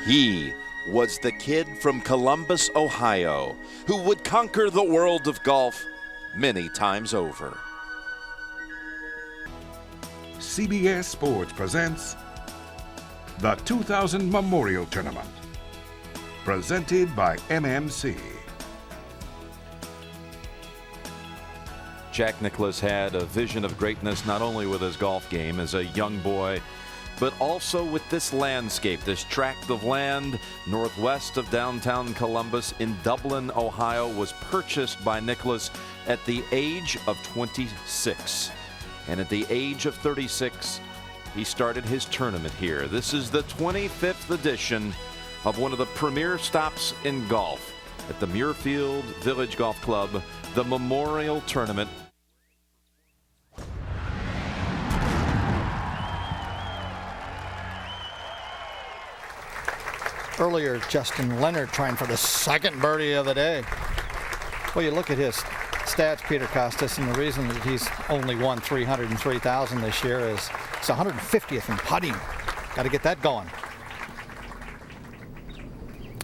He was the kid from Columbus, Ohio, who would conquer the world of golf many times over. CBS Sports presents the 2000 Memorial Tournament, presented by MMC. Jack Nicklaus had a vision of greatness not only with his golf game as a young boy, but also with this landscape, this tract of land northwest of downtown Columbus in Dublin, Ohio, was purchased by Nicklaus at the age of 26. And at the age of 36, he started his tournament here. This is the 25th edition of one of the premier stops in golf at the Muirfield Village Golf Club, the Memorial Tournament. Earlier, Justin Leonard trying for the second birdie of the day. Well, you look at his stats, Peter Costas, and the reason that he's only won 303,000 this year is it's 150th in putting. Got to get that going.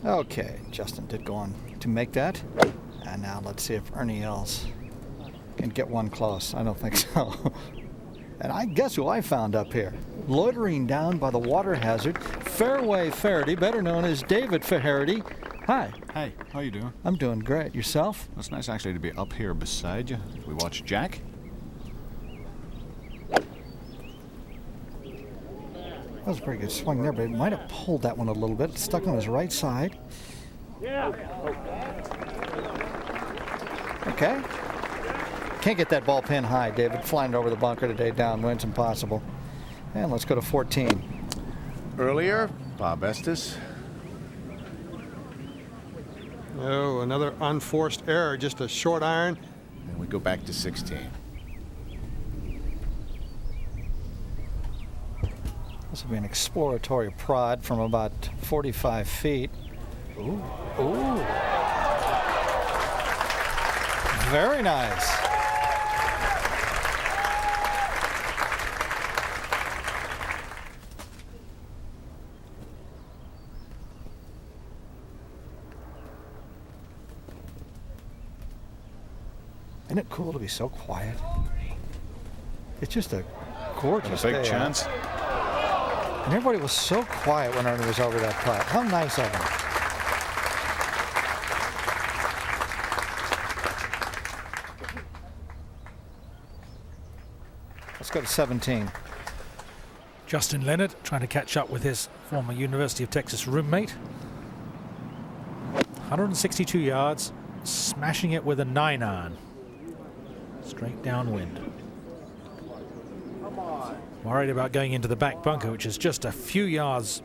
Okay, Justin did go on to make that. And now let's see if Ernie Els can get one close. I don't think so. And I guess who I found up here? Loitering down by the water hazard, Fairway Feherty, better known as David Feherty. Hi. Hey, how you doing? I'm doing great. Yourself? It's nice actually to be up here beside you. We watch Jack. That was a pretty good swing there, but it might have pulled that one a little bit. It's stuck on his right side. Okay. Can't get that ball pin high, David. Flying over the bunker today, downwind's impossible. And let's go to 14. Earlier, Bob Estes. Oh, another unforced error, just a short iron. And we go back to 16. This will be an exploratory prod from about 45 feet. Ooh. Ooh. Very nice. Isn't it cool to be so quiet? It's just a gorgeous big day. chance. And everybody was so quiet when Ernie was over that putt. How nice of him. Let's go to 17. Justin Leonard trying to catch up with his former University of Texas roommate. 162 yards, smashing it with a 9-iron. Straight downwind. Worried about going into the back bunker, which is just a few yards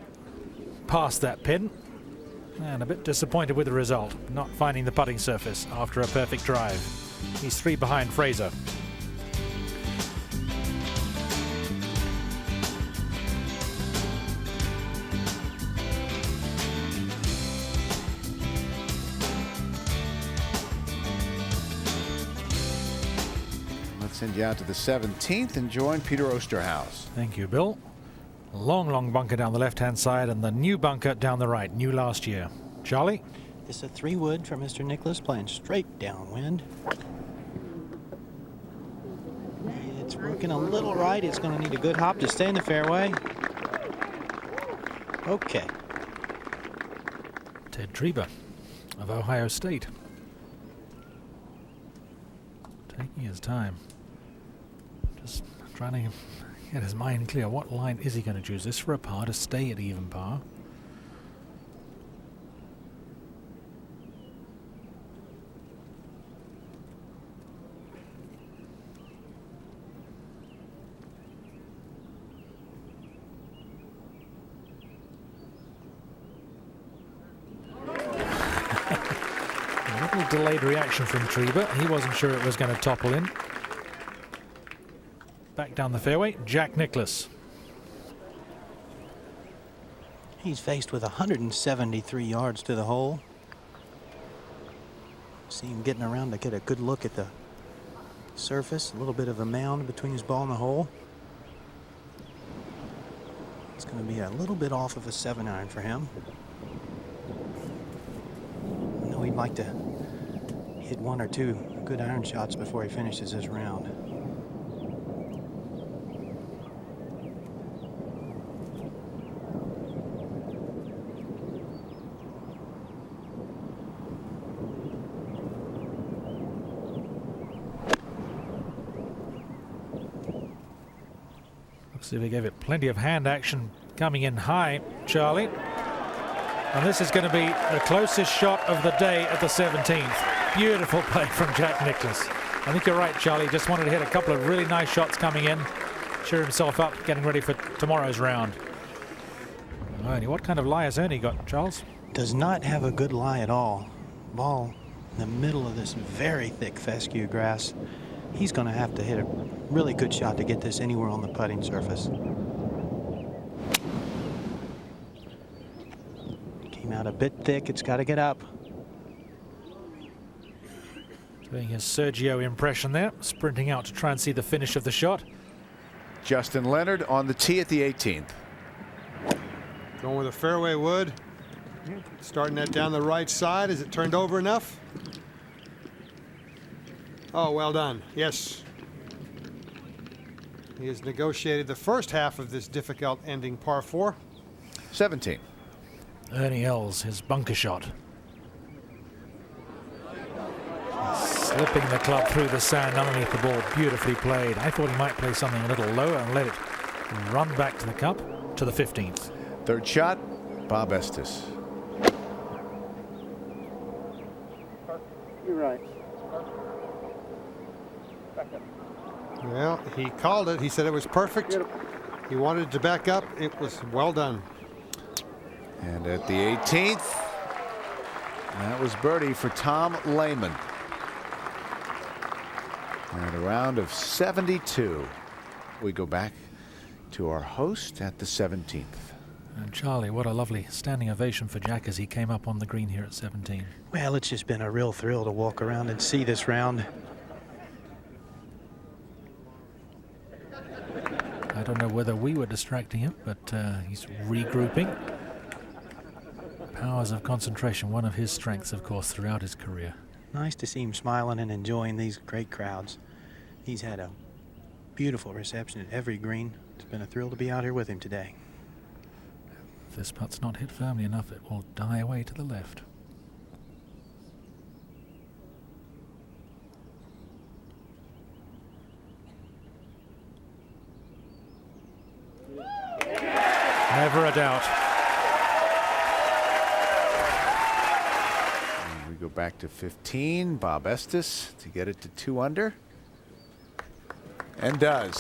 past that pin. And a bit disappointed with the result, not finding the putting surface after a perfect drive. He's 3 behind Fraser. Send you out to the 17th and join Peter Osterhaus. Thank you, Bill. Long bunker down the left-hand side and the new bunker down the right, new last year. Charlie? It's a 3-wood for Mr. Nicklaus, playing straight downwind. It's working a little right. It's going to need a good hop to stay in the fairway. Okay. Ted Treba of Ohio State. Taking his time. Just trying to get his mind clear. What line is he going to choose? This for a par to stay at even par. A little delayed reaction from Treba. He wasn't sure it was going to topple in. Back down the fairway, Jack Nicklaus. He's faced with 173 yards to the hole. See him getting around to get a good look at the surface. A little bit of a mound between his ball and the hole. It's going to be a little bit off of a 7-iron for him. like to hit 1 or 2 good iron shots before he finishes his round. Looks as if he gave it plenty of hand action coming in high, Charlie. And this is going to be the closest shot of the day at the 17th. Beautiful play from Jack Nicklaus. I think you're right, Charlie. Just wanted to hit a couple of really nice shots coming in. Cheer himself up, getting ready for tomorrow's round. Ernie, what kind of lie has Ernie got, Charles? Does not have a good lie at all. Ball in the middle of this very thick fescue grass. He's going to have to hit a really good shot to get this anywhere on the putting surface. Came out a bit thick. It's got to get up. Doing his Sergio impression there, sprinting out to try and see the finish of the shot. Justin Leonard on the tee at the 18th. Going with a fairway wood. Starting that down the right side. Is it turned over enough? Oh, well done. Yes. He has negotiated the first half of this difficult ending par 4. 17. Ernie Els, his bunker shot. Slipping the club through the sand underneath the ball. Beautifully played. I thought he might play something a little lower and let it run back to the cup to the 15th. Third shot, Bob Estes. You're right. Well, he called it. He said it was perfect. He wanted it to back up. It was well done. And at the 18th, that was birdie for Tom Lehman. And a round of 72. We go back to our host at the 17th. And Charlie, what a lovely standing ovation for Jack as he came up on the green here at 17. Well, it's just been a real thrill to walk around and see this round. I don't know whether we were distracting him, but he's regrouping. Powers of concentration, one of his strengths, of course, throughout his career. Nice to see him smiling and enjoying these great crowds. He's had a beautiful reception at every green. It's been a thrill to be out here with him today. If this putt's not hit firmly enough, it will die away to the left. Never a doubt. And we go back to 15. Bob Estes to get it to 2 under. And does.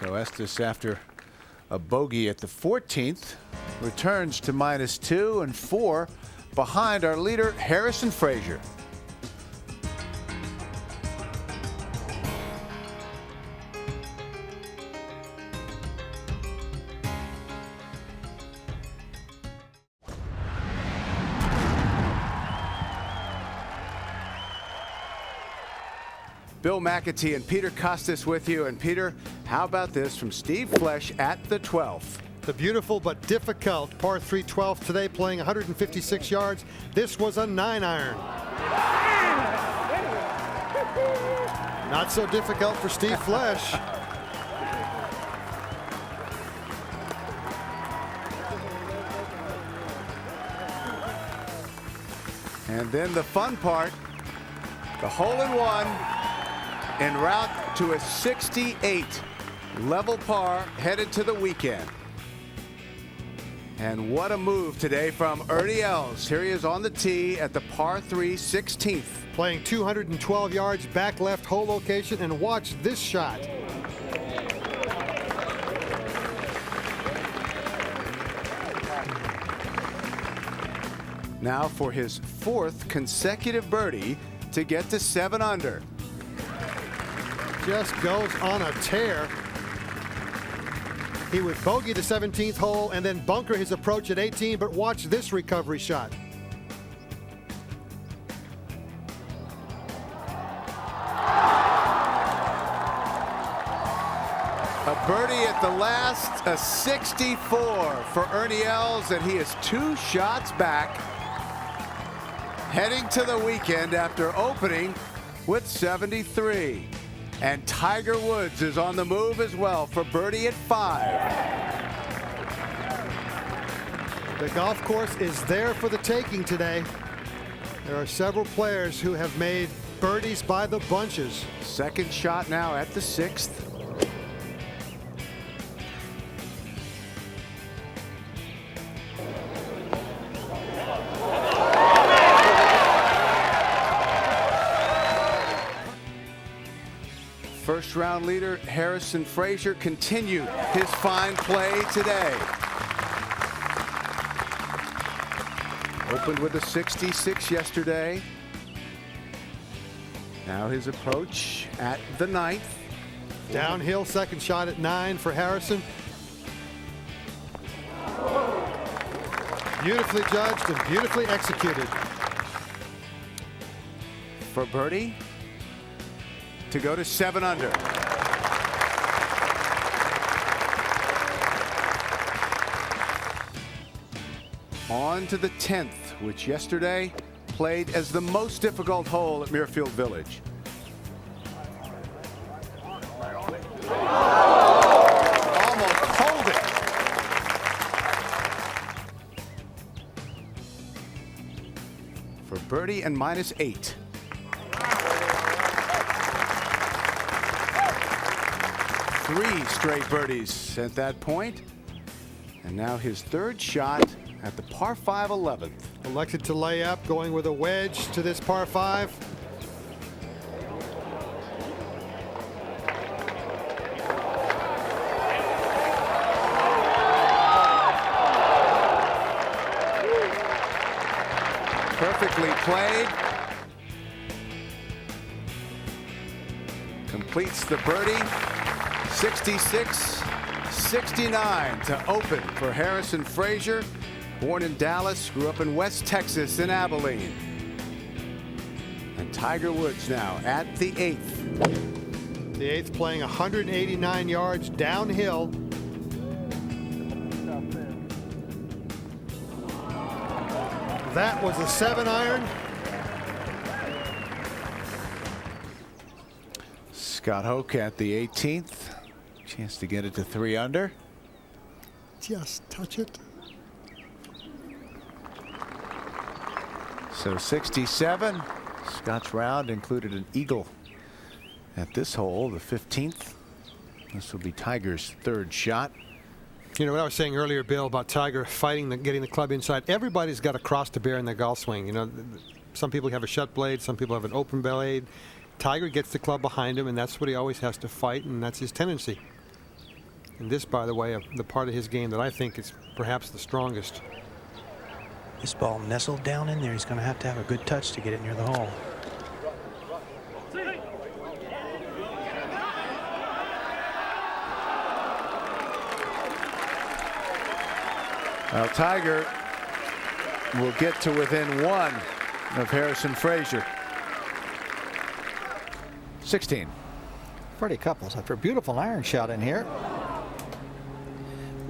So Estes, after a bogey at the 14th, returns to -2 and 4 behind our leader, Harrison Frazier. Bill McAtee and Peter Costas with you. And Peter, how about this from Steve Flesh at the 12th? The beautiful but difficult par 3 12th today, playing 156 yards. This was a 9-iron. Not so difficult for Steve Flesh. And then the fun part, the hole-in-one en route to a 68 level par headed to the weekend. And what a move today from Ernie Els. Here he is on the tee at the par 3 16th. Playing 212 yards back left hole location, and watch this shot. Now for his 4th consecutive birdie to get to 7 under. Just goes on a tear. He would bogey the 17th hole and then bunker his approach at 18, but watch this recovery shot. A birdie at the last, a 64 for Ernie Els, and he is 2 shots back, heading to the weekend after opening with 73. And Tiger Woods is on the move as well for birdie at 5. The golf course is there for the taking today. There are several players who have made birdies by the bunches. Second shot now at the 6th. First round leader Harrison Frazier continued his fine play today. Opened with a 66 yesterday. Now his approach at the 9th. Downhill second shot at 9 for Harrison. Beautifully judged and beautifully executed. For birdie to go to 7 under. On to the 10th, which yesterday played as the most difficult hole at Muirfield Village. Almost hold it. For birdie and -8. Three straight birdies at that point. And now his 3rd shot at the par 5 11th. Elected to lay up, going with a wedge to this par 5. Perfectly played. Completes the birdie. 66-69 to open for Harrison Frazier. Born in Dallas, grew up in West Texas in Abilene. And Tiger Woods now at the 8th. The 8th playing 189 yards downhill. That was a 7-iron. Scott Hoke at the 18th. Chance to get it to 3 under. Just touch it. So 67. Scott's round included an eagle at this hole, the 15th. This will be Tiger's 3rd shot. You know what I was saying earlier, Bill, about Tiger fighting, getting the club inside. Everybody's got a cross to bear in their golf swing. You know, some people have a shut blade, some people have an open blade. Tiger gets the club behind him, and that's what he always has to fight, and that's his tendency. And this, by the way, the part of his game that I think is perhaps the strongest. This ball nestled down in there. He's going to have a good touch to get it near the hole. Well, Tiger will get to within 1 of Harrison Frazier. 16. Freddie Couples after a beautiful iron shot in here.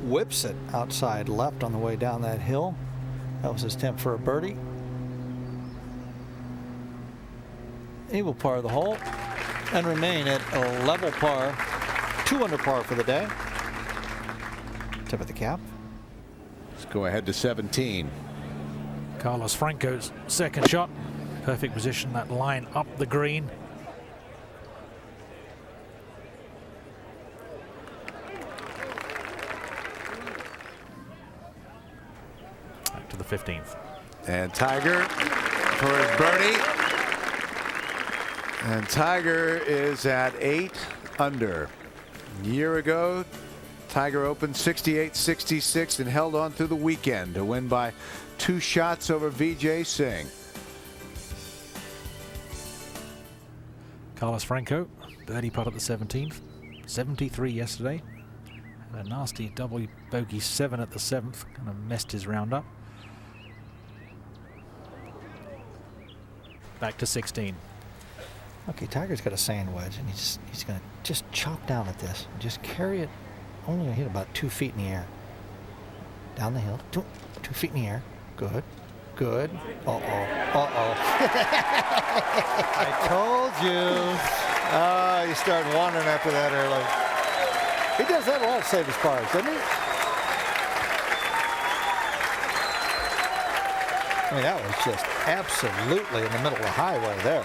Whips it outside left on the way down that hill. That was his attempt for a birdie. He will par the hole and remain at a level par, 2 under par for the day. Tip of the cap. Let's go ahead to 17. Carlos Franco's 2nd shot. Perfect position, that line up the green. Back to the 15th. And Tiger for his birdie. And Tiger is at 8 under. A year ago, Tiger opened 68-66 and held on through the weekend to win by 2 shots over Vijay Singh. Carlos Franco, birdie putt at the 17th. 73 yesterday. Had a nasty double bogey 7 at the 7th. Kind of messed his round up. Back to 16. Okay, Tiger's got a sand wedge, and he's going to just chop down at this. Just carry it. Only hit about 2 feet in the air. Down the hill. 2 feet in the air. Good. Good. Uh-oh. Uh-oh. I told you. You start wandering after that early. He does that a lot, save his pars, doesn't he? I mean, that was just absolutely in the middle of the highway there.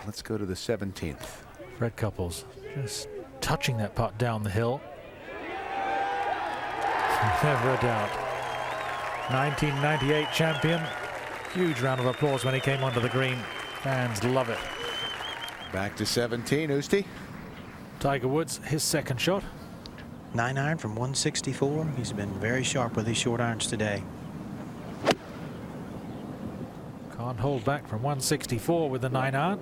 Let's go to the 17th. Fred Couples just touching that putt down the hill. Never a doubt. 1998 champion. Huge round of applause when he came onto the green. Fans love it. Back to 17, Usti. Tiger Woods, his second shot. 9-iron from 164. He's been very sharp with his short irons today. Can't hold back from 164 with the 9-iron.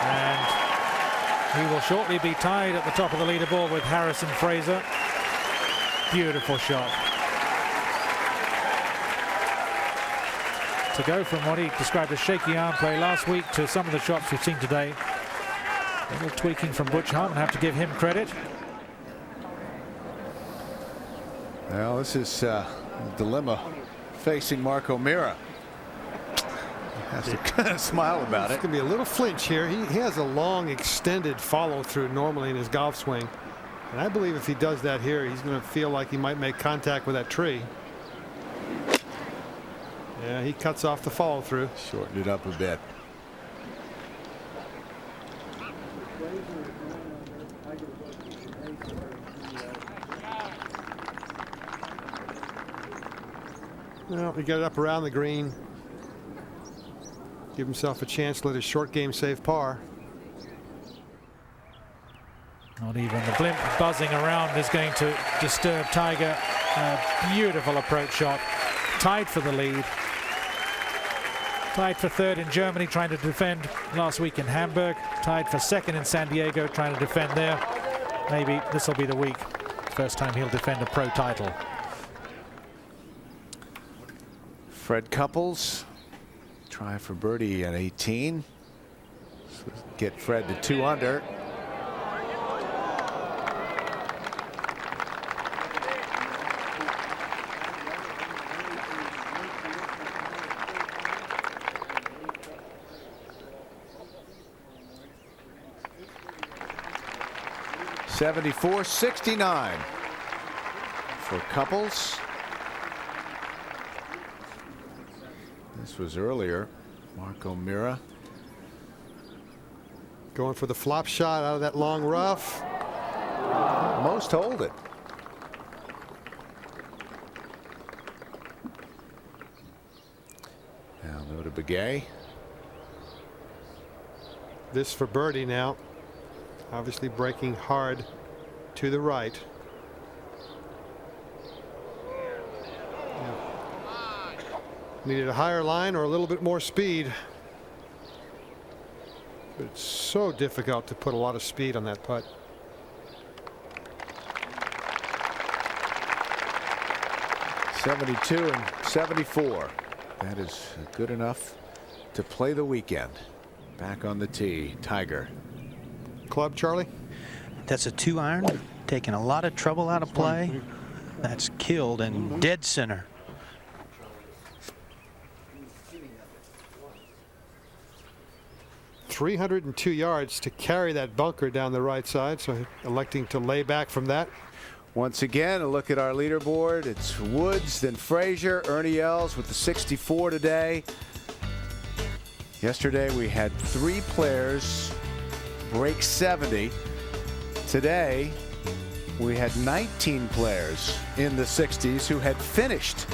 And he will shortly be tied at the top of the leaderboard with Harrison Fraser. Beautiful shot. To go from what he described as shaky arm play last week to some of the shots we've seen today. A little tweaking from Butch Harmon, have to give him credit. Well, this is a dilemma facing Mark O'Meara. Has to kind of smile about it. It's going to be a little flinch here. He has a long, extended follow-through normally in his golf swing. And I believe if he does that here, he's going to feel like he might make contact with that tree. Yeah, he cuts off the follow-through. Shortened it up a bit. Well, he got it up around the green. Give himself a chance to let his short game save par. Not even the blimp buzzing around is going to disturb Tiger. A beautiful approach shot. Tied for the lead. Tied for third in Germany, trying to defend last week in Hamburg. Tied for second in San Diego, trying to defend there. Maybe this will be the week. First time he'll defend a pro title. Fred Couples, try for birdie at 18. So get Fred to 2 under. .74.69 for Couples. This was earlier. Mark O'Meara going for the flop shot out of that long rough. Most hold it. Now no to Begay. This for birdie now. Obviously breaking hard to the right. Needed a higher line or a little bit more speed. But it's so difficult to put a lot of speed on that putt. .72 and 74. That is good enough to play the weekend. Back on the tee, Tiger. Club, Charlie? That's a 2-iron. Taking a lot of trouble out of play. That's killed in dead center. .302 yards to carry that bunker down the right side, so electing to lay back from that. Once again, a look at our leaderboard. It's Woods, then Frazier, Ernie Els with the 64 today. Yesterday we had 3 players break 70. Today we had 19 players in the 60s who had finished.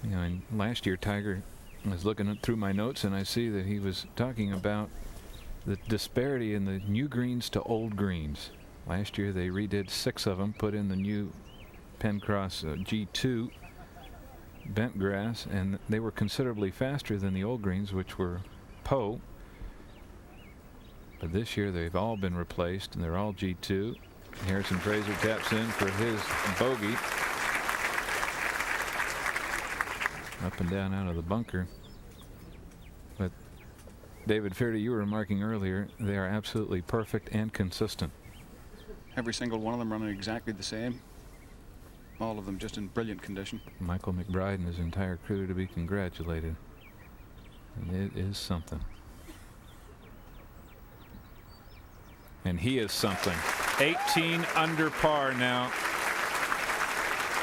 You know, and last year Tiger, I was looking through my notes and I see that he was talking about the disparity in the new greens to old greens. Last year they redid 6 of them, put in the new Pencross G2 bent grass, and they were considerably faster than the old greens, which were Poe. But this year they've all been replaced and they're all G2. Harrison Fraser taps in for his bogey. up and down out of the bunker. But David Feherty, you were remarking earlier, they are absolutely perfect and consistent. Every single one of them running exactly the same. All of them just in brilliant condition. Michael McBride and his entire crew to be congratulated. And it is something. And he is something. 18 under par now.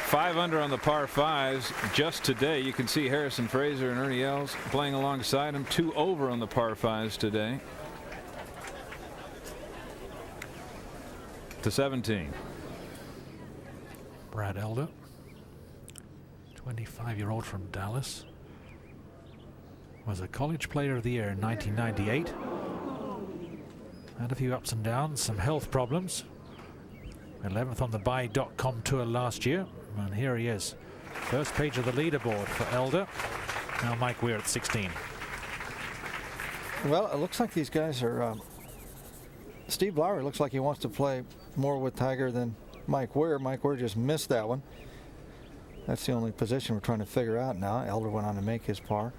5 under on the par 5s just today. You can see Harrison Fraser and Ernie Els playing alongside him. 2 over on the par 5s today. To 17. Brad Elder, 25-year-old from Dallas, was a college player of the year in 1998. Had a few ups and downs, some health problems. 11th on the Buy.com tour last year, and here he is. First page of the leaderboard for Elder. Now Mike Weir at 16. Well, it looks like these guys are. Steve Lowry looks like he wants to play more with Tiger than Mike Weir. Mike Weir just missed that one. That's the only position we're trying to figure out now. Elder went on to make his par.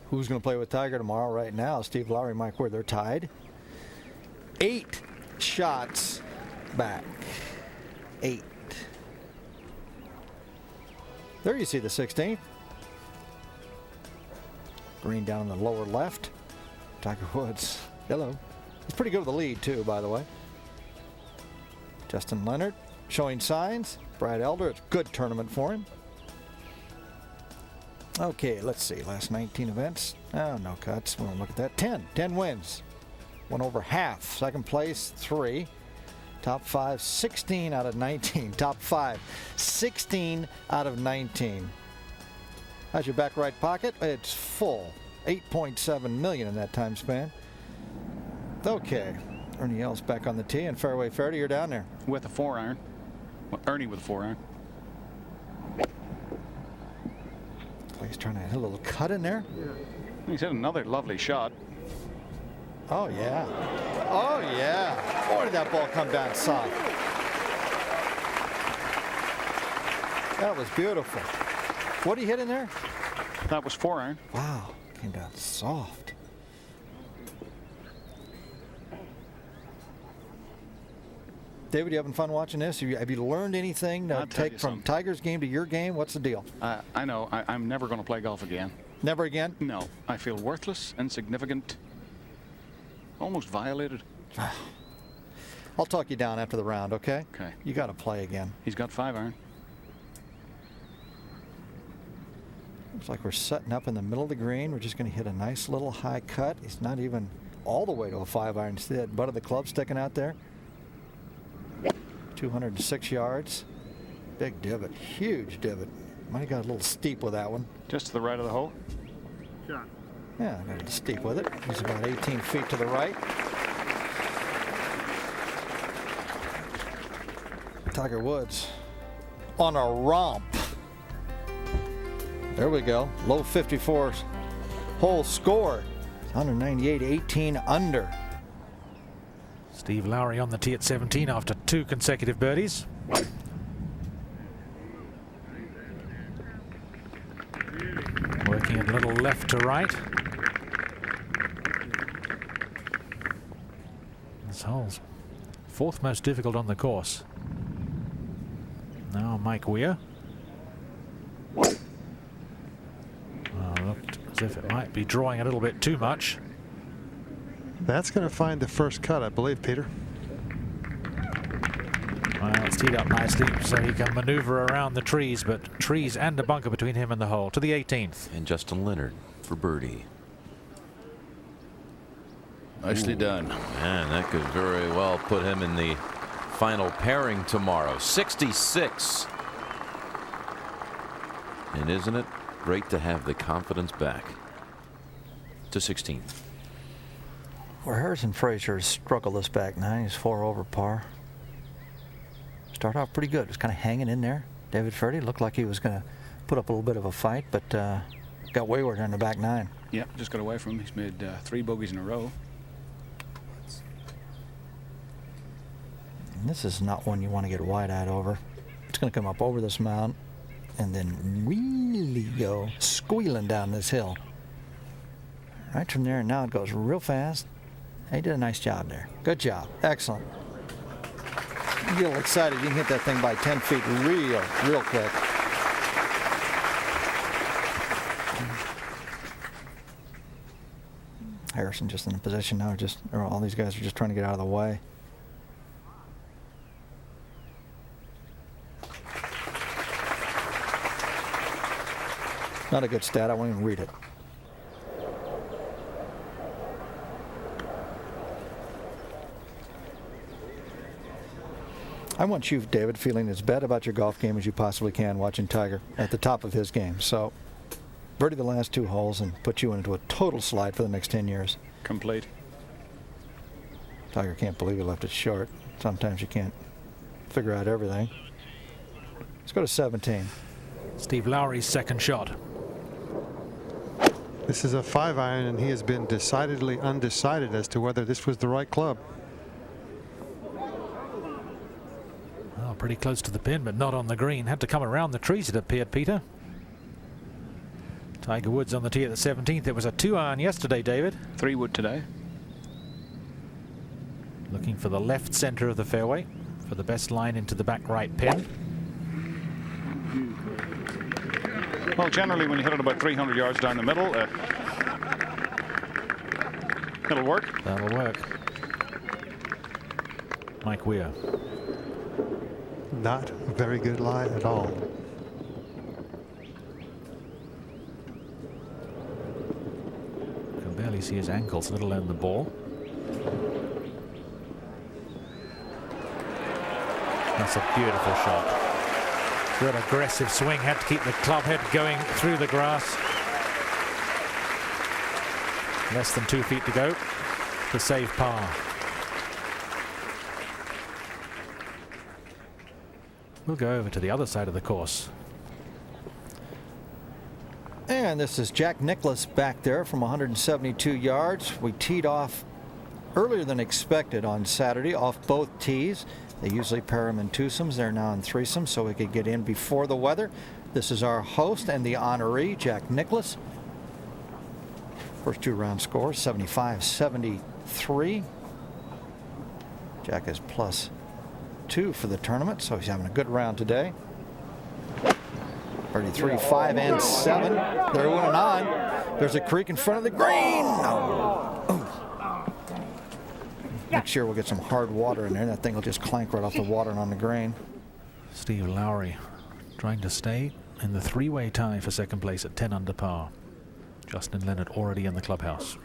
Who's going to play with Tiger tomorrow? Right now, Steve Lowry, Mike Weir, they're tied. 8 shots back. 8. There you see the 16th. Green down in the lower left. Tiger Woods. Hello. He's pretty good with the lead, too, by the way. Justin Leonard showing signs. Brad Elder, it's a good tournament for him. Okay, let's see. Last 19 events. Oh, no cuts. We won't look at that. 10 wins. One over half. Second place, 3. Top 5, 16 out of 19. Top 5, 16 out of 19. How's your back right pocket? It's full. 8.7 million in that time span. Okay. Ernie Els back on the tee, and fairway Feherty, you're down there. With a 4-iron. Well, Ernie with a 4-iron. He's trying to hit a little cut in there. Yeah. He's hit another lovely shot. Oh, yeah. Oh, yeah. Boy, did that ball come down soft. That was beautiful. What did he hit in there? That was 4-iron. Wow. Came down soft. David, you having fun watching this? Have you learned anything to take from Tiger's game to your game? What's the deal? I know. I'm never going to play golf again. Never again? No. I feel worthless, insignificant, almost violated. I'll talk you down after the round, okay? Okay. You got to play again. He's got 5-iron. Looks like we're setting up in the middle of the green. We're just going to hit a nice little high cut. He's not even all the way to a 5-iron. See that butt of the club sticking out there? 206 yards. Big divot. Huge divot. Might have got a little steep with that one. Just to the right of the hole? Yeah. Yeah, got a little steep with it. He's about 18 feet to the right. Tiger Woods on a romp. There we go. Low 54 hole score. 198, 18 under. Steve Lowry on the tee at 17 after 2 consecutive birdies. Working it a little left to right. This hole's 4th most difficult on the course. Now Mike Weir. Well, looked as if it might be drawing a little bit too much. That's going to find the first cut, I believe, Peter. Well, it's teed up nicely so he can maneuver around the trees, but trees and a bunker between him and the hole. To the 18th. And Justin Leonard for birdie. Nicely done. Man, that could very well put him in the final pairing tomorrow. 66. And isn't it great to have the confidence back? To 16. Where Harrison Fraser has struggled this back 9. He's 4 over par. Started off pretty good. Was kind of hanging in there. David Feherty looked like he was going to put up a little bit of a fight, but got wayward in the back 9. Yeah, just got away from him. He's made 3 bogeys in a row. And this is not one you want to get wide-eyed over. It's going to come up over this mound and then really go squealing down this hill. Right from there, now it goes real fast. He did a nice job there. Good job. Excellent. You get a little excited, you can hit that thing by 10 feet real quick. Harrison just in a position now, or all these guys are just trying to get out of the way. Not a good stat, I won't even read it. I want you, David, feeling as bad about your golf game as you possibly can watching Tiger at the top of his game. So, birdie the last 2 holes and put you into a total slide for the next 10 years. Complete. Tiger can't believe he left it short. Sometimes you can't figure out everything. Let's go to 17. Steve Lowry's second shot. This is a 5-iron, and he has been decidedly undecided as to whether this was the right club. Oh, pretty close to the pin, but not on the green. Had to come around the trees, it appeared, Peter. Tiger Woods on the tee at the 17th. It was a 2-iron yesterday, David. 3-wood today. Looking for the left center of the fairway for the best line into the back right pin. Well, generally when you hit it about 300 yards down the middle, it'll work. That'll work. Mike Weir. Not a very good lie at all. Can barely see his ankles, let alone the ball. That's a beautiful shot. Good aggressive swing, had to keep the club head going through the grass. Less than 2 feet to go to save par. We'll go over to the other side of the course. And this is Jack Nicklaus back there from 172 yards. We teed off earlier than expected on Saturday off both tees. They usually pair them in twosomes. They're now in threesomes, so we could get in before the weather. This is our host and the honoree, Jack Nicklaus. First 2 round score, 75-73. Jack is +2 for the tournament, so he's having a good round today. 33, 5, and 7. They're winning on. There's a creek in front of the green. No. Next year we'll get some hard water in there. That thing will just clank right off the water and on the green. Steve Lowry trying to stay in the 3-way tie for second place at 10 under par. Justin Leonard already in the clubhouse.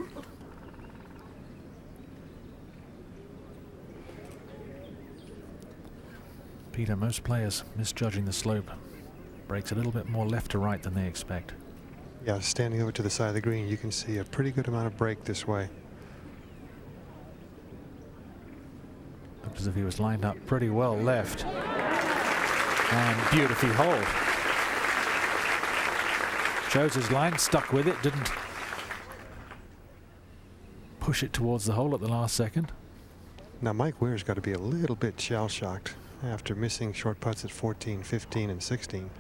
Peter, most players misjudging the slope. Breaks a little bit more left to right than they expect. Yeah, standing over to the side of the green, you can see a pretty good amount of break this way. Looked as if he was lined up pretty well left. And beautifully holed. Chose his line, stuck with it, didn't push it towards the hole at the last second. Now Mike Weir's got to be a little bit shell-shocked after missing short putts at 14, 15, and 16.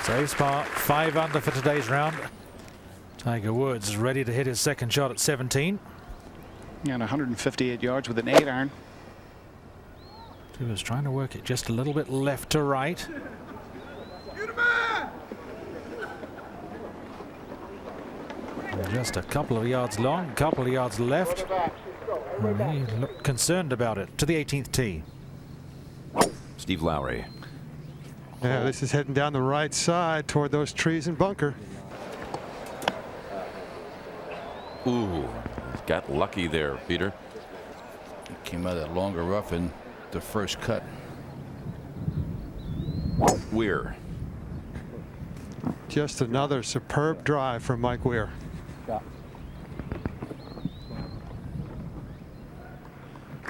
Saves par, 5 under for today's round. Tiger Woods is ready to hit his second shot at 17. And 158 yards with an 8-iron. He was trying to work it just a little bit left to right. And just a couple of yards long, a couple of yards left. And he looked concerned about it. To the 18th tee. Steve Lowry. Yeah, this is heading down the right side toward those trees and bunker. Ooh, got lucky there, Peter. Came out of that longer rough in the first cut. Weir. Just another superb drive from Mike Weir.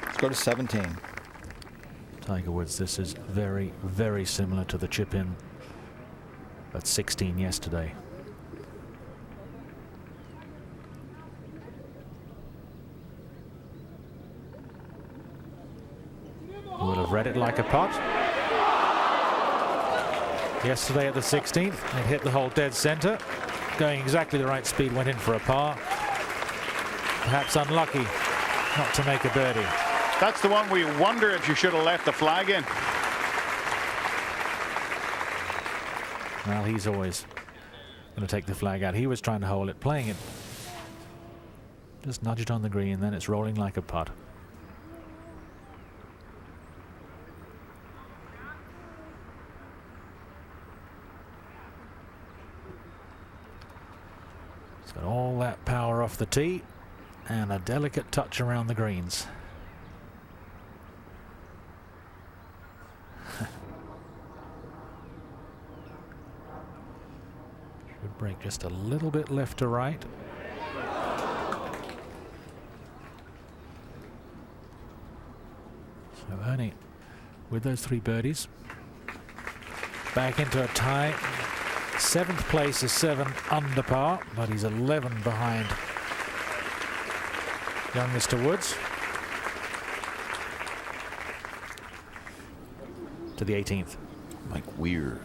Let's go to 17. Tiger Woods, this is very, very similar to the chip-in at 16 yesterday. read it like a putt. Yesterday at the 16th, it hit the hole dead center. Going exactly the right speed, went in for a par. Perhaps unlucky not to make a birdie. That's the one where you wonder if you should have left the flag in. Well, he's always going to take the flag out. He was trying to hole it, playing it. Just nudge it on the green, then it's rolling like a putt. It's got all that power off the tee and a delicate touch around the greens. Should break just a little bit left to right. So Ernie, with those 3 birdies, back into a tie. 7th place is 7 under par, but he's 11 behind young Mr. Woods. To the 18th. Like weird.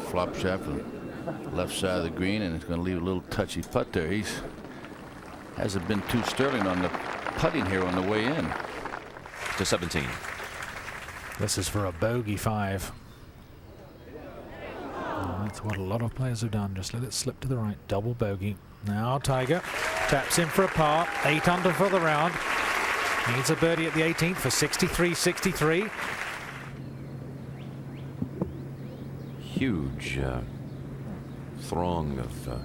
Flop shot from the left side of the green, and it's going to leave a little touchy putt there. He's hasn't been too sterling on the putting here on the way in. To 17. This is for a bogey 5. Oh, that's what a lot of players have done. Just let it slip to the right. Double bogey. Now Tiger taps in for a par. 8 under for the round. Needs a birdie at the 18th for 63-63. Huge throng of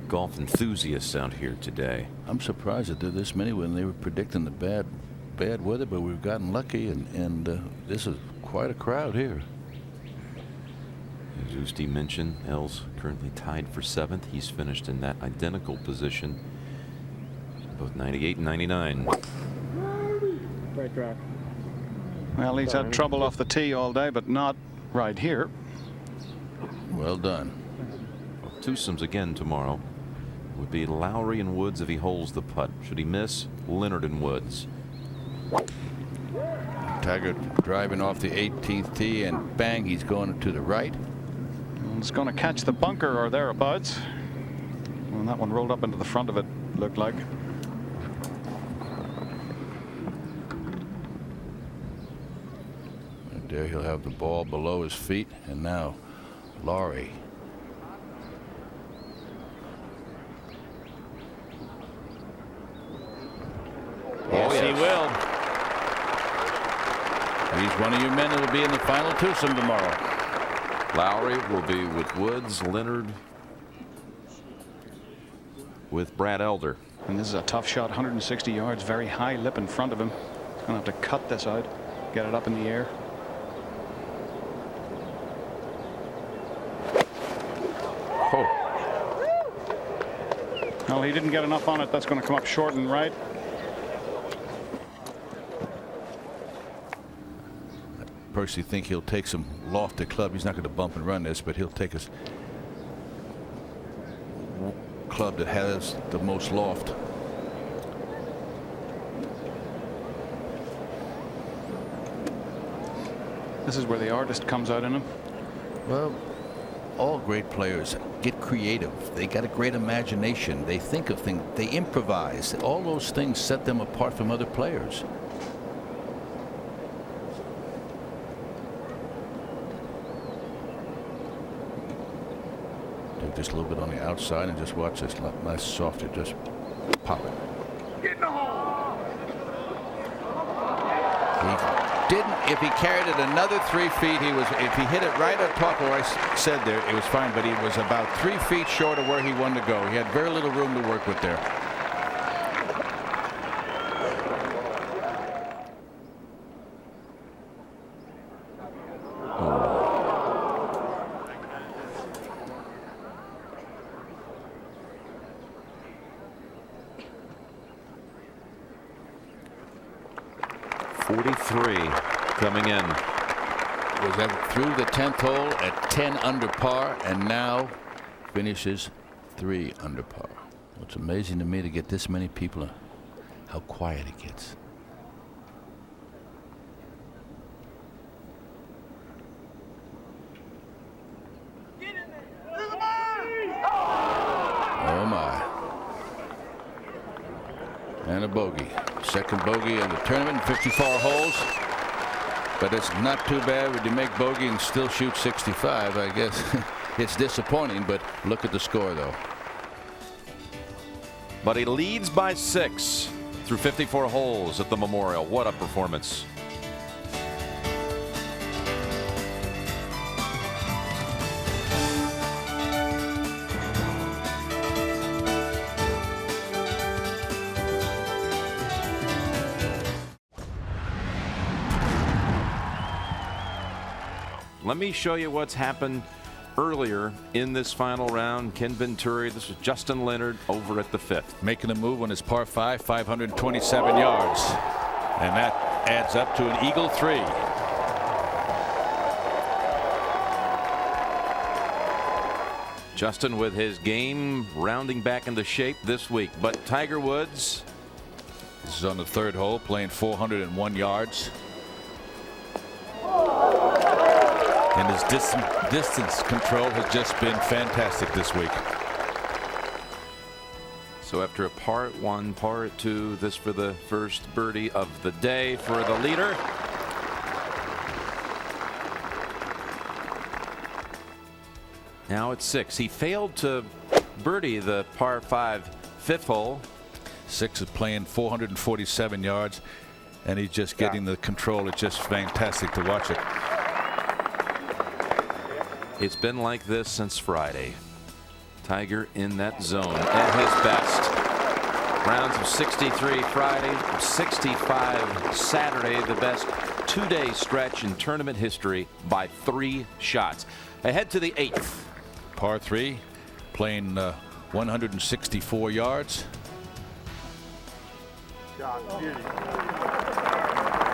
golf enthusiasts out here today. I'm surprised that there are this many when they were predicting the bad weather, but we've gotten lucky, and this is quite a crowd here. As Usti mentioned, L's currently tied for 7th. He's finished in that identical position, both 98 and 99. Right track. Well, he's had trouble off the tee all day, but not right here. Well done. Well, twosomes again tomorrow. Would be Lowry and Woods if he holds the putt. Should he miss, Leonard and Woods. Tiger driving off the 18th tee, and bang, he's going to the right. And it's going to catch the bunker or thereabouts. And that one rolled up into the front of it, looked like. And there he'll have the ball below his feet, and now Lowry. Yes, he will. He's one of your men that will be in the final twosome tomorrow. Lowry will be with Woods, Leonard with Brad Elder. And this is a tough shot, 160 yards, very high lip in front of him. He's going to have to cut this out, get it up in the air. Oh. Well, he didn't get enough on it. That's going to come up short and right. Personally think he'll take some lofted club. He's not going to bump and run this, but he'll take his club that has the most loft. This is where the artist comes out in him. Well, all great players get creative. They got a great imagination. They think of things. They improvise. All those things set them apart from other players. Just a little bit on the outside and just watch this nice softer, just pop it. Get in the hole. He didn't. If he carried it another 3 feet, he was. If he hit it right on top of where I said there, it was fine. But he was about 3 feet short of where he wanted to go. He had very little room to work with there. Coming in. Was through the 10th hole at 10 under par, and now finishes 3 under par. It's amazing to me to get this many people, how quiet it gets. Oh my. And a bogey. Second bogey of the tournament, 54 holes. But it's not too bad when you make bogey and still shoot 65. I guess it's disappointing, but look at the score though. But he leads by 6 through 54 holes at the Memorial. What a performance. Let me show you what's happened earlier in this final round. Ken Venturi, this was Justin Leonard over at the 5th. Making a move on his par 5, 527 yards. And that adds up to an eagle 3. Justin with his game rounding back into shape this week. But Tiger Woods. This is on the 3rd hole, playing 401 yards. And his distance control has just been fantastic this week. So after a par 1, par 2, this for the first birdie of the day for the leader. Now it's 6. He failed to birdie the par 5 5th hole. 6 is playing 447 yards, and he's just getting the control. It's just fantastic to watch it. It's been like this since Friday. Tiger in that zone at his best. Rounds of 63 Friday, 65 Saturday, the best 2-day stretch in tournament history by 3 shots. Ahead to the 8th. Par 3, playing 164 yards.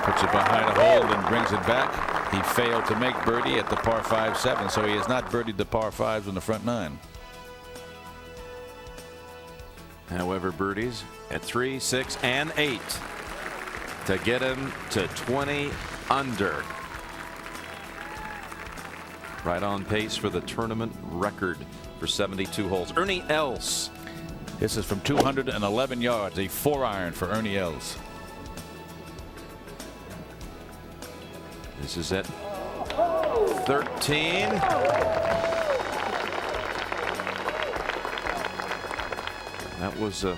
Puts it behind a hole and brings it back. He failed to make birdie at the par 5-7, so he has not birdied the par 5s in the front 9. However, birdies at 3, 6, and 8 to get him to 20 under. Right on pace for the tournament record for 72 holes. Ernie Els. This is from 211 yards, a 4-iron for Ernie Els. This is at 13. That was a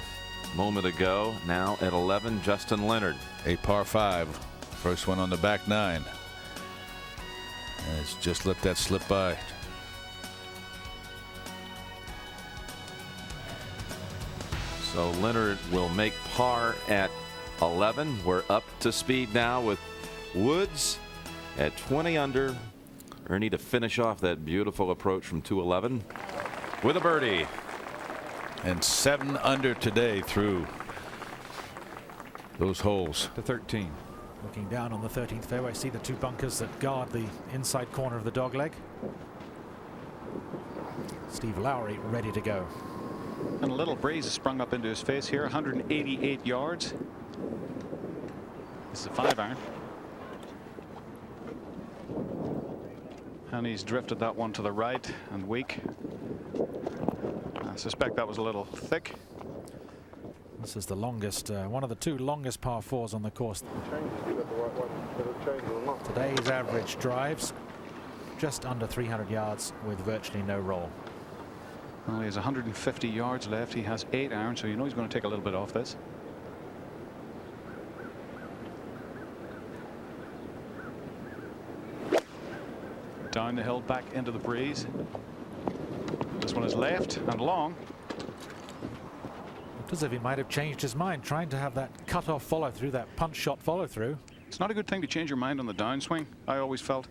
moment ago. Now at 11, Justin Leonard. A par 5. First one on the back 9. And it's just let that slip by. So Leonard will make par at 11. We're up to speed now with Woods at 20 under. Ernie to finish off that beautiful approach from 211 with a birdie. And 7 under today through those holes. To 13. Looking down on the 13th fairway, see the 2 bunkers that guard the inside corner of the dogleg. Steve Lowry ready to go. And a little breeze has sprung up into his face here. 188 yards. This is a 5-iron. And he's drifted that one to the right and weak. I suspect that was a little thick. This is the longest, one of the 2 longest par 4s on the course. Today's average drives just under 300 yards with virtually no roll. Well, he has 150 yards left. He has 8 irons, so you know he's going to take a little bit off this. Down the hill, back into the breeze. This one is left and long. Looked as if he might have changed his mind, trying to have that cut-off follow-through, that punch shot follow-through. It's not a good thing to change your mind on the downswing, I always felt.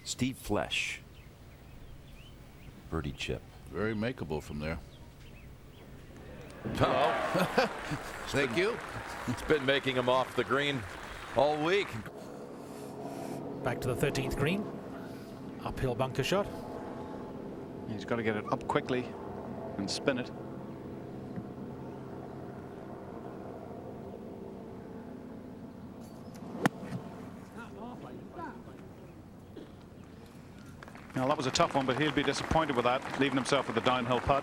Steve Flesh. Birdie chip. Very makeable from there. Oh. Thank you. It's been making him off the green all week. Back to the 13th green. Uphill bunker shot. He's got to get it up quickly and spin it. Now, that was a tough one, but he'll be disappointed with that, leaving himself with a downhill putt.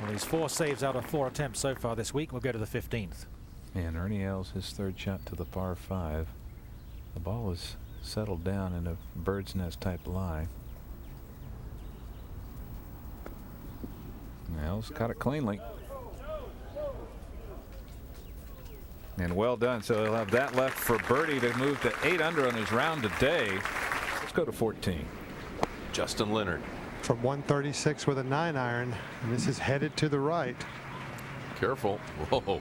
Well, he's 4 saves out of 4 attempts so far this week. We'll go to the 15th. And Ernie Els, his 3rd shot to the par 5. The ball is settled down in a bird's nest type lie. Els caught it cleanly. And well done. So he'll have that left for birdie to move to 8 under on his round today. Let's go to 14. Justin Leonard. From 136 with a 9-iron, and this is headed to the right. Careful. Whoa.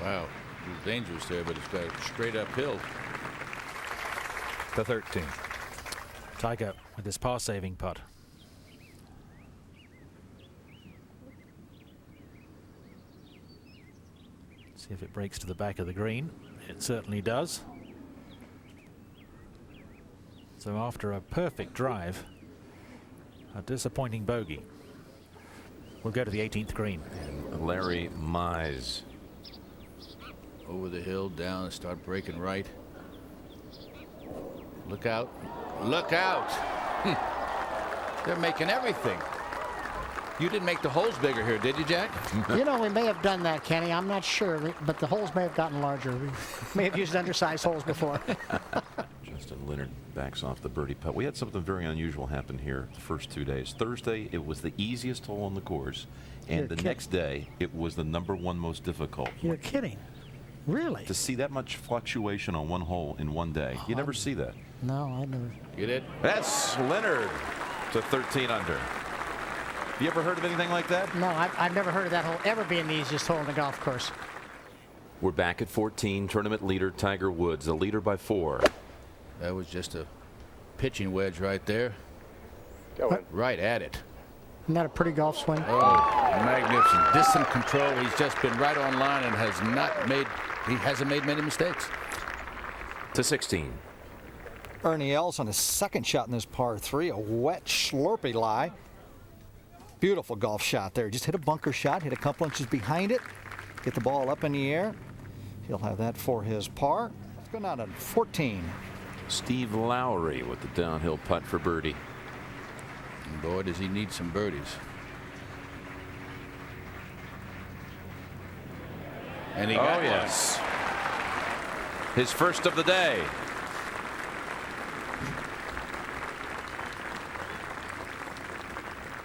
Wow. He's dangerous there, but it's got a straight uphill. The 13. Tiger with his par saving putt. See if it breaks to the back of the green. It certainly does. So after a perfect drive, a disappointing bogey. We'll go to the 18th green. And Larry Mize. Over the hill, down, and start breaking right. Look out. Look out. They're making everything. You didn't make the holes bigger here, did you, Jack? You know, we may have done that, Kenny. I'm not sure, but the holes may have gotten larger. We may have used undersized holes before. Justin Leonard backs off the birdie putt. We had something very unusual happen here the first 2 days. Thursday, it was the easiest hole on the course. And the next day, it was the #1 most difficult. You're kidding. Really? To see that much fluctuation on one hole in one day, you never see that. No, I never. You did? That's Leonard to 13 under. You ever heard of anything like that? No, I've never heard of that hole ever being the easiest hole on the golf course. We're back at 14. Tournament leader Tiger Woods, the leader by 4. That was just a pitching wedge right there. Right at it. Isn't that a pretty golf swing? Oh, magnificent. Distant control. He's just been right on line and hasn't made many mistakes. To 16. Ernie Els on his 2nd shot in this par 3, a wet slurpy lie. Beautiful golf shot there. Just hit a bunker shot, hit a couple inches behind it, get the ball up in the air. He'll have that for his par. Let's go now to 14. Steve Lowry with the downhill putt for birdie. And boy, does he need some birdies. And he got yes. His first of the day.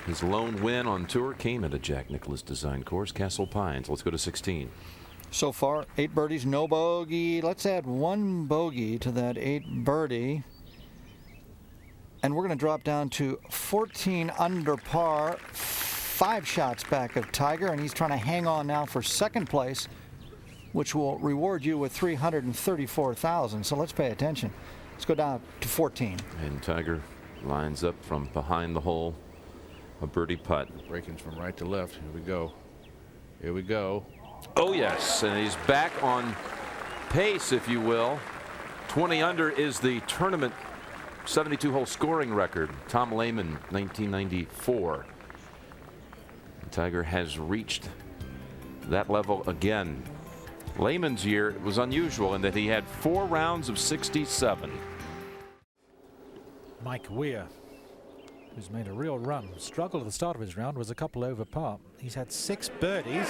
His lone win on tour came at a Jack Nicklaus design course, Castle Pines. Let's go to 16. So far, 8 birdies, no bogey. Let's add 1 bogey to that 8 birdie. And we're going to drop down to 14 under par, 5 shots back of Tiger, and he's trying to hang on now for 2nd place, which will reward you with $334,000. So let's pay attention. Let's go down to 14. And Tiger lines up from behind the hole. A birdie putt. Breakings from right to left. Here we go. Here we go. Oh, yes. And he's back on pace, if you will. 20 under is the tournament 72-hole scoring record. Tom Lehman, 1994. And Tiger has reached that level again. Lehman's year was unusual in that he had 4 rounds of 67. Mike Weir, who's made a real run. Struggled at the start of his round, was a couple over par. He's had 6 birdies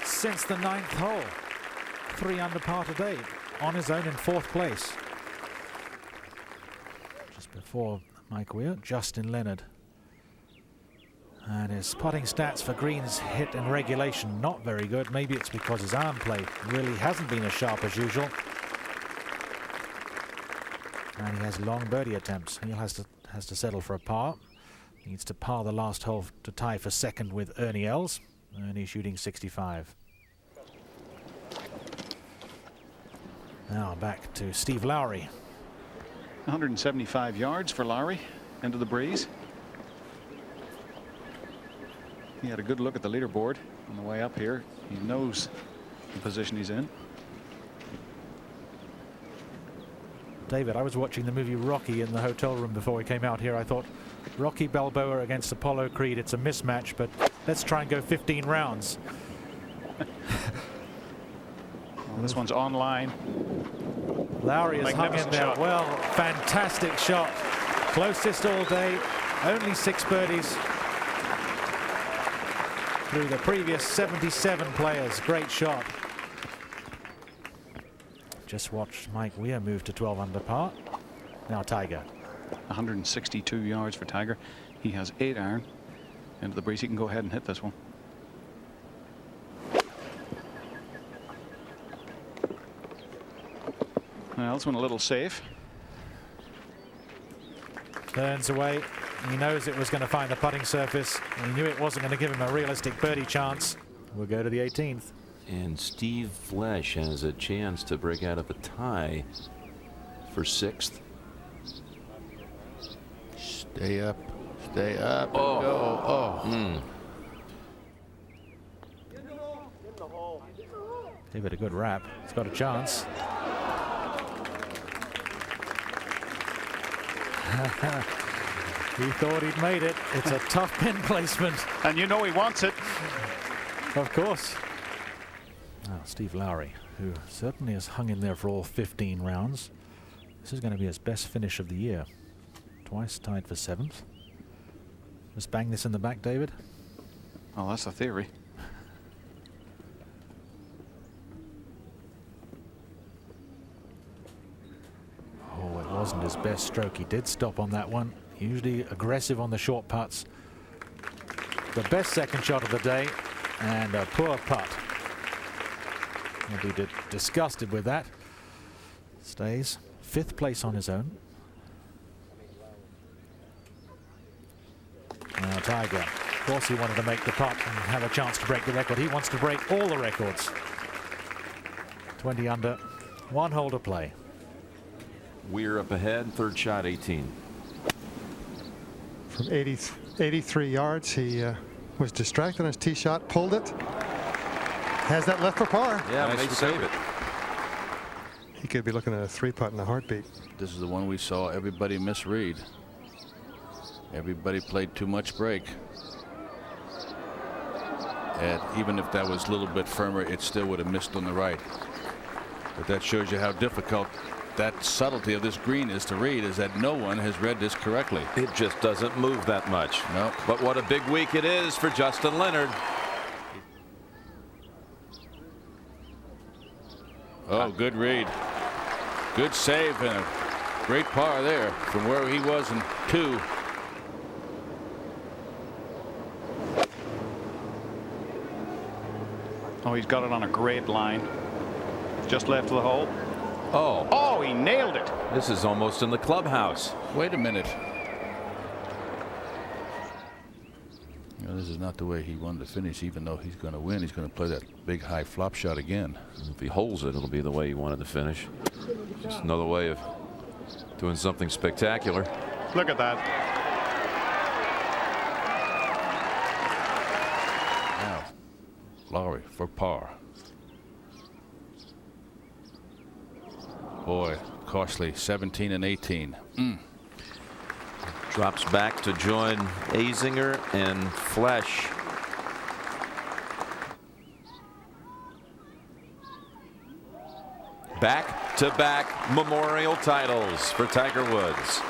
since the 9th hole. 3 under par today, on his own in 4th place. Just before Mike Weir, Justin Leonard. And his putting stats for greens hit in regulation, not very good. Maybe it's because his iron play really hasn't been as sharp as usual. And he has long birdie attempts. He has to settle for a par. He needs to par the last hole to tie for 2nd with Ernie Els. Ernie shooting 65. Now back to Steve Lowry. 175 yards for Lowry into the breeze. He had a good look at the leaderboard on the way up here. He knows the position he's in. David, I was watching the movie Rocky in the hotel room before we came out here. I thought Rocky Balboa against Apollo Creed, it's a mismatch, but let's try and go 15 rounds. Well, this one's online. Lowry has hung in there well. Fantastic shot. Closest all day. Only 6 birdies through the previous 77 players. Great shot. Just watched Mike Weir move to 12 under par. Now Tiger. 162 yards for Tiger. He has 8 iron. Into the breeze. He can go ahead and hit this one. Well, this one a little safe. Turns away. He knows it was going to find the putting surface. He knew it wasn't going to give him a realistic birdie chance. We'll go to the 18th. And Steve Flesh has a chance to break out of a tie for 6th. Stay up. Stay up. Oh. Go. Oh. Give it a good wrap. It's got a chance. He thought he'd made it. It's a tough pin placement. And you know he wants it. Of course. Now, Steve Lowry, who certainly has hung in there for all 15 rounds. This is going to be his best finish of the year. Twice tied for 7th. Just bang this in the back, David. Oh, that's the theory. Oh, it wasn't his best stroke. He did stop on that one. Usually aggressive on the short putts. The best second shot of the day, and a poor putt. He'll be disgusted with that. Stays 5th place on his own. Now Tiger. Of course he wanted to make the putt and have a chance to break the record. He wants to break all the records. 20 under, 1 hole to play. Weir up ahead, 3rd shot, 18. From 83 yards, he was distracted on his tee shot, pulled it. Has that left for par. Yeah, nice, may save it. He could be looking at a 3-putt in a heartbeat. This is the one we saw everybody misread. Everybody played too much break. And even if that was a little bit firmer, it still would have missed on the right. But that shows you how difficult that subtlety of this green is to read, is that no one has read this correctly. It just doesn't move that much. No. But what a big week it is for Justin Leonard. Oh, good read. Good save and a great par there from where he was in 2. Oh, he's got it on a great line. Just left of the hole. Oh. Oh, he nailed it. This is almost in the clubhouse. Wait a minute. You know, this is not the way he wanted to finish. Even though he's going to win, he's going to play that big high flop shot again. If he holds it, it'll be the way he wanted to finish. Just another way of doing something spectacular. Look at that. Now, Lowry for par. Boy, costly. 17 and 18. Drops back to join Azinger and Flesh. Back-to-back Memorial titles for Tiger Woods.